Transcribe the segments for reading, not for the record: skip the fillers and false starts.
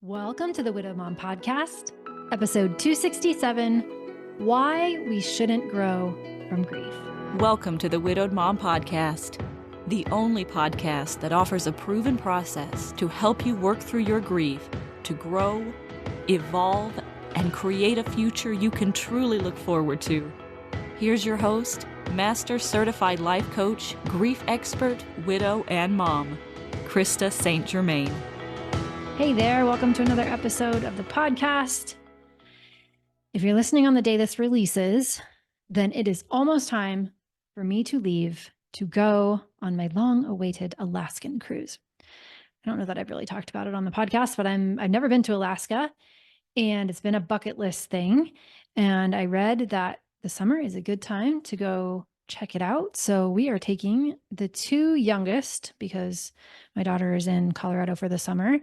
Welcome to the Widow Mom Podcast, episode 267, Why We Shouldn't Grow from Grief. Welcome to the Widowed Mom Podcast, the only podcast that offers a proven process to help you work through your grief, to grow, evolve, and create a future you can truly look forward to. Here's your host, Master Certified Life Coach, Grief Expert, Widow, and Mom, Krista St-Germain. Hey there, welcome to another episode of the podcast. If you're listening on the day this releases, then it is almost time for me to leave to go on my long-awaited Alaskan cruise. I don't know that I've really talked about it on the podcast, but I've never been to Alaska, and it's been a bucket list thing. And I read that the summer is a good time to go check it out. So we are taking the two youngest, because my daughter is in Colorado for the summer,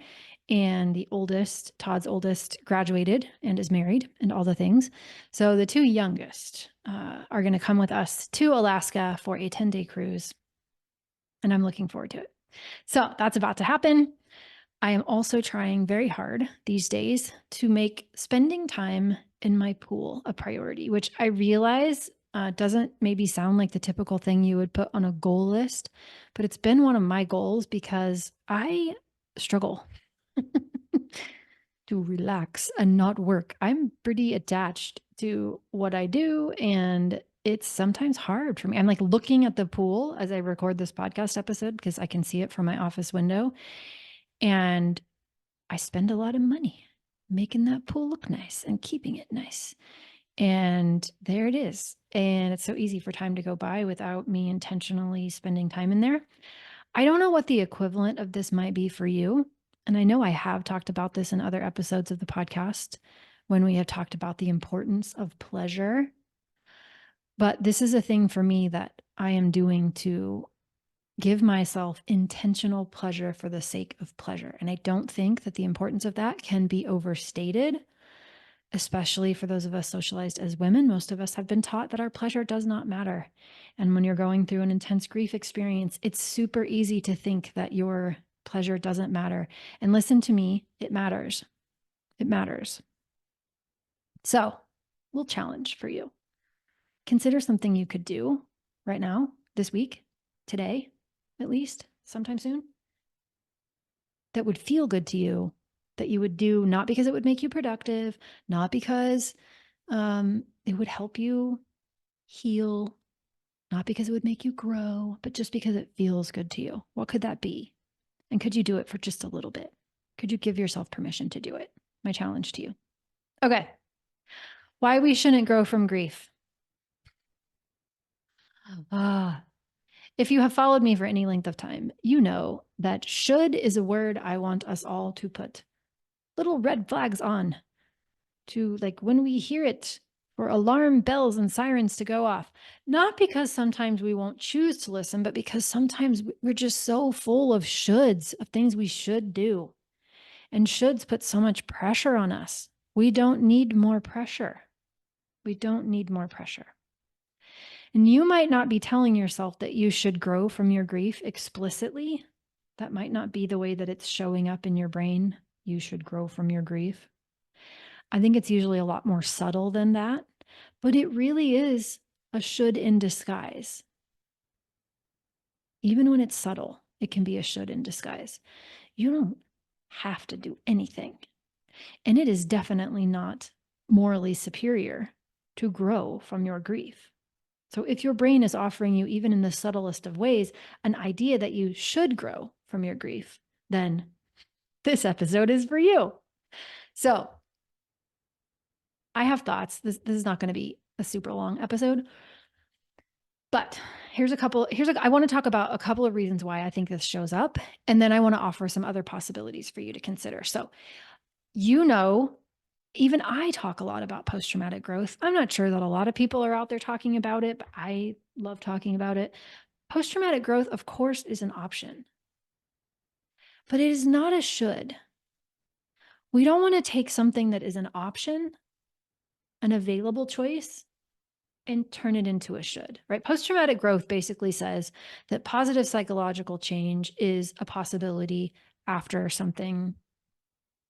and the oldest, Todd's oldest, graduated and is married and all the things. So the two youngest are going to come with us to Alaska for a 10-day cruise. And I'm looking forward to it. So that's about to happen. I am also trying very hard these days to make spending time in my pool a priority, which I realize doesn't maybe sound like the typical thing you would put on a goal list, but it's been one of my goals because I struggle to relax and not work. I'm pretty attached to what I do, and it's sometimes hard for me. I'm like looking at the pool as I record this podcast episode because I can see it from my office window, and I spend a lot of money making that pool look nice and keeping it nice. And there it is. And it's so easy for time to go by without me intentionally spending time in there. I don't know what the equivalent of this might be for you. And I know I have talked about this in other episodes of the podcast when we have talked about the importance of pleasure. But this is a thing for me that I am doing to give myself intentional pleasure for the sake of pleasure. And I don't think that the importance of that can be overstated, especially for those of us socialized as women. Most of us have been taught that our pleasure does not matter. And when you're going through an intense grief experience, it's super easy to think that your pleasure doesn't matter. And listen to me, it matters. It matters. So, little challenge for you. Consider something you could do right now, this week, today, at least, sometime soon, that would feel good to you, that you would do not because it would make you productive, not because it would help you heal, not because it would make you grow, but just because it feels good to you. What could that be? And could you do it for just a little bit? Could you give yourself permission to do it? My challenge to you. Okay. Why we shouldn't grow from grief. If you have followed me for any length of time, you know that should is a word I want us all to put little red flags on, to like when we hear it, for alarm bells and sirens to go off. Not because sometimes we won't choose to listen, but because sometimes we're just so full of shoulds, of things we should do. And shoulds put so much pressure on us. We don't need more pressure. We don't need more pressure. And you might not be telling yourself that you should grow from your grief explicitly. That might not be the way that it's showing up in your brain. You should grow from your grief. I think it's usually a lot more subtle than that, but it really is a should in disguise. Even when it's subtle, it can be a should in disguise. You don't have to do anything. And it is definitely not morally superior to grow from your grief. So if your brain is offering you, even in the subtlest of ways, an idea that you should grow from your grief, then this episode is for you. So I have thoughts. This is not going to be a super long episode, but I want to talk about a couple of reasons why I think this shows up. And then I want to offer some other possibilities for you to consider. So, even I talk a lot about post-traumatic growth. I'm not sure that a lot of people are out there talking about it, but I love talking about it. Post-traumatic growth, of course, is an option, but it is not a should. We don't want to take something that is an option, an available choice, and turn it into a should, right? Post-traumatic growth basically says that positive psychological change is a possibility after something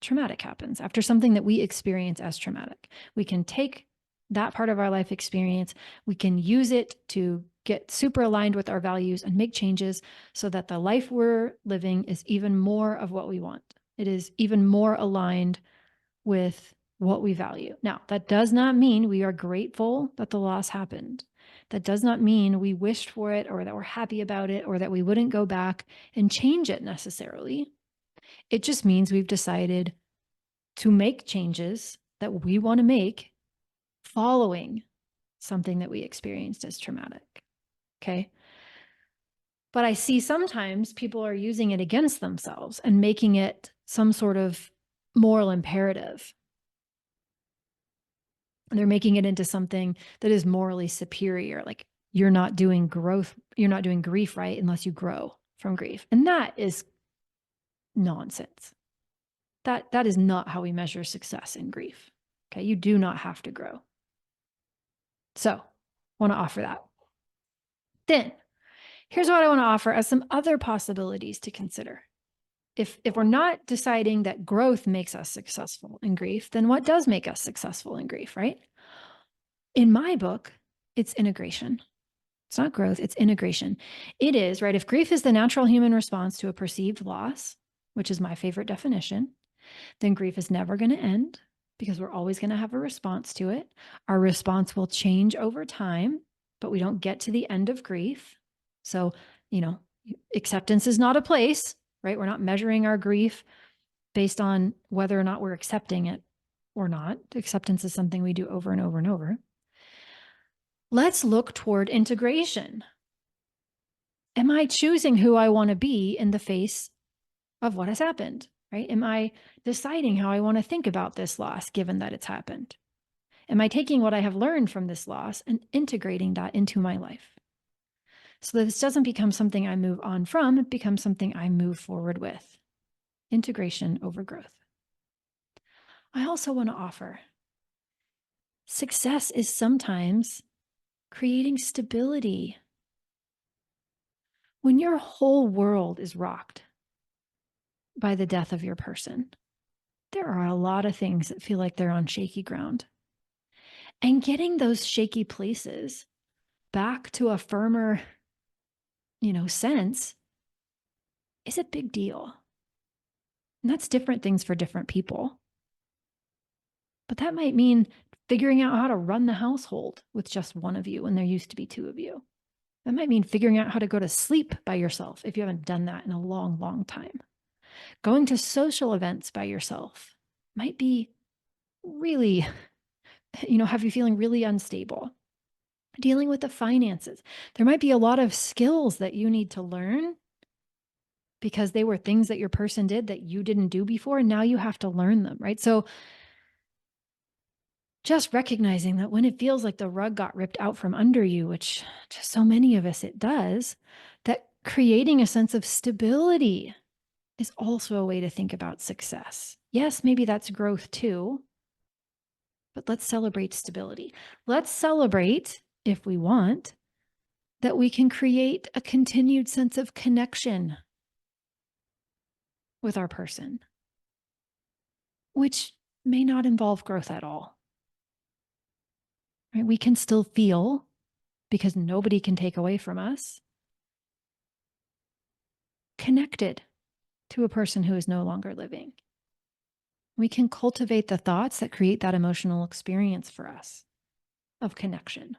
traumatic happens, after something that we experience as traumatic. We can take that part of our life experience, we can use it to get super aligned with our values and make changes so that the life we're living is even more of what we want. It is even more aligned with what we value. Now, that does not mean we are grateful that the loss happened. That does not mean we wished for it or that we're happy about it or that we wouldn't go back and change it necessarily. It just means we've decided to make changes that we want to make following something that we experienced as traumatic. Okay. But I see sometimes people are using it against themselves and making it some sort of moral imperative. They're making it into something that is morally superior. Like you're not doing grief right unless you grow from grief. And that is nonsense. That is not how we measure success in grief. Okay. You do not have to grow. So want to offer that. Then here's what I want to offer as some other possibilities to consider. If we're not deciding that growth makes us successful in grief, then what does make us successful in grief, right? In my book, it's integration. It's not growth, it's integration. It is, right? If grief is the natural human response to a perceived loss, which is my favorite definition, then grief is never going to end because we're always going to have a response to it. Our response will change over time, but we don't get to the end of grief. So, acceptance is not a place, right? We're not measuring our grief based on whether or not we're accepting it or not. Acceptance is something we do over and over and over. Let's look toward integration. Am I choosing who I want to be in the face of what has happened, right? Am I deciding how I want to think about this loss given that it's happened? Am I taking what I have learned from this loss and integrating that into my life? So that this doesn't become something I move on from, it becomes something I move forward with. Integration over growth. I also want to offer success is sometimes creating stability. When your whole world is rocked by the death of your person, there are a lot of things that feel like they're on shaky ground. And getting those shaky places back to a firmer, sense is a big deal. And that's different things for different people. But that might mean figuring out how to run the household with just one of you when there used to be two of you. That might mean figuring out how to go to sleep by yourself if you haven't done that in a long, long time. Going to social events by yourself might be really, have you feeling really unstable. Dealing with the finances. There might be a lot of skills that you need to learn because they were things that your person did that you didn't do before. And now you have to learn them, right? So just recognizing that when it feels like the rug got ripped out from under you, which to so many of us it does, that creating a sense of stability is also a way to think about success. Yes, maybe that's growth too, but let's celebrate stability. Let's celebrate, if we want, that we can create a continued sense of connection with our person, which may not involve growth at all. Right? We can still feel, because nobody can take away from us, connected to a person who is no longer living. We can cultivate the thoughts that create that emotional experience for us of connection.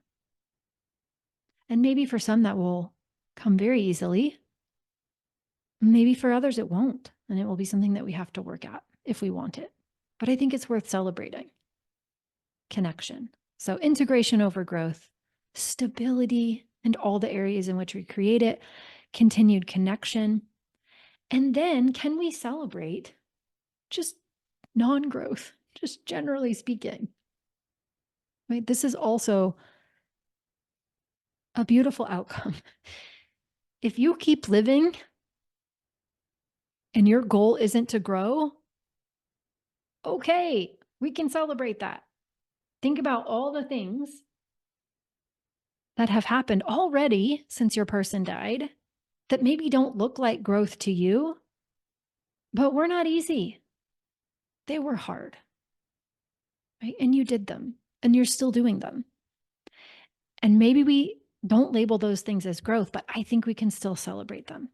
And maybe for some that will come very easily. Maybe for others it won't. And it will be something that we have to work at if we want it. But I think it's worth celebrating. Connection. So integration over growth, stability and all the areas in which we create it, continued connection. And then can we celebrate just non-growth, just generally speaking? Right? This is also a beautiful outcome. If you keep living and your goal isn't to grow, okay, we can celebrate that. Think about all the things that have happened already since your person died that maybe don't look like growth to you, but were not easy. They were hard, right? And you did them, and you're still doing them. And maybe we don't label those things as growth, but I think we can still celebrate them.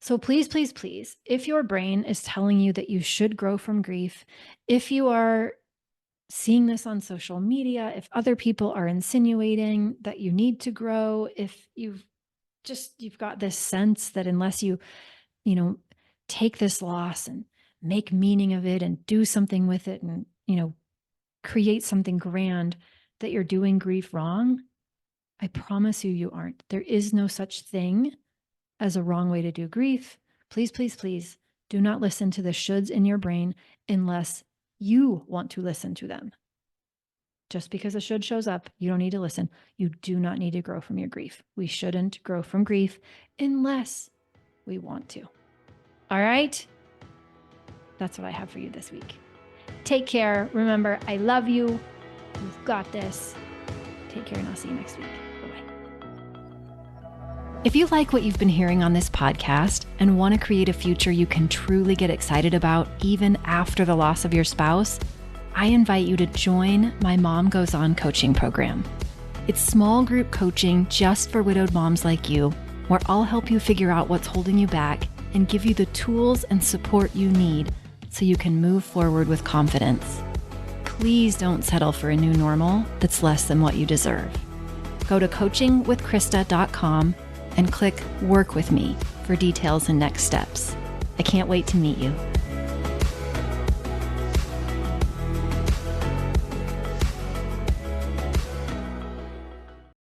So please, please, please, if your brain is telling you that you should grow from grief, if you are seeing this on social media, if other people are insinuating that you need to grow, if you've got this sense that unless you know, take this loss and make meaning of it and do something with it and, create something grand, that you're doing grief wrong, I promise you, you aren't. There is no such thing as a wrong way to do grief. Please, please, please do not listen to the shoulds in your brain unless you want to listen to them. Just because a should shows up, you don't need to listen. You do not need to grow from your grief. We shouldn't grow from grief unless we want to. All right? That's what I have for you this week. Take care. Remember, I love you. You've got this. Take care, and I'll see you next week. Bye-bye. If you like what you've been hearing on this podcast and want to create a future you can truly get excited about even after the loss of your spouse, I invite you to join my Mom Goes On coaching program. It's small group coaching just for widowed moms like you, where I'll help you figure out what's holding you back and give you the tools and support you need so you can move forward with confidence. Please don't settle for a new normal that's less than what you deserve. Go to coachingwithkrista.com and click Work With Me for details and next steps. I can't wait to meet you.